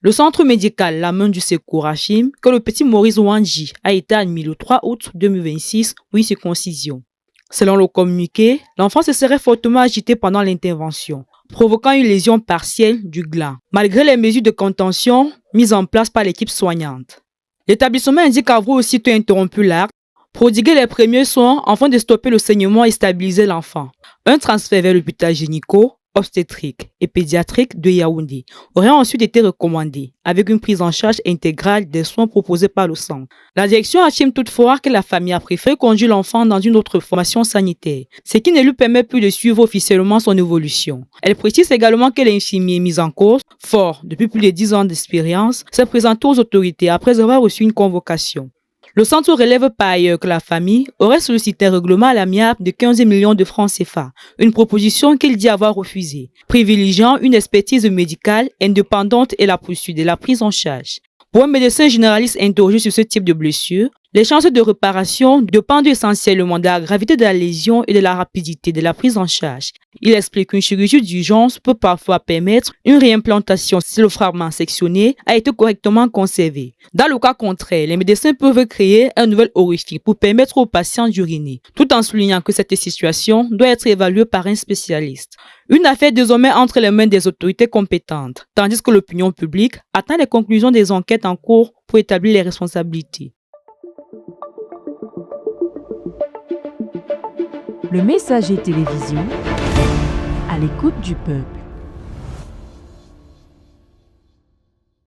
Le centre médical La Main du Secours affirme que le petit Maurice Wanji a été admis le 3 août 2026 pour une circoncision. Selon le communiqué, l'enfant se serait fortement agité pendant l'intervention, provoquant une lésion partielle du gland, malgré les mesures de contention mises en place par l'équipe soignante. L'établissement indique avoir aussitôt interrompu l'acte, prodigué les premiers soins afin de stopper le saignement et stabiliser l'enfant. Un transfert vers l'hôpital gynéco-obstétrique et pédiatrique de Yaoundé aurait ensuite été recommandé, avec une prise en charge intégrale des soins proposés par le centre. La direction affirme toutefois que la famille a préféré conduire l'enfant dans une autre formation sanitaire, ce qui ne lui permet plus de suivre officiellement son évolution. Elle précise également que l'infirmier mis en cause, fort depuis plus de 10 ans d'expérience, s'est présenté aux autorités après avoir reçu une convocation. Le centre relève par ailleurs que la famille aurait sollicité un règlement à l'amiable de 15 millions de francs CFA, une proposition qu'il dit avoir refusée, privilégiant une expertise médicale indépendante et la poursuite de la prise en charge. Pour un médecin généraliste interrogé sur ce type de blessure, les chances de réparation dépendent essentiellement de la gravité de la lésion et de la rapidité de la prise en charge. Il explique qu'une chirurgie d'urgence peut parfois permettre une réimplantation si le fragment sectionné a été correctement conservé. Dans le cas contraire, les médecins peuvent créer un nouvel orifice pour permettre aux patients d'uriner, tout en soulignant que cette situation doit être évaluée par un spécialiste. Une affaire désormais entre les mains des autorités compétentes, tandis que l'opinion publique attend les conclusions des enquêtes en cours pour établir les responsabilités. Le Messager Télévision, à l'écoute du peuple.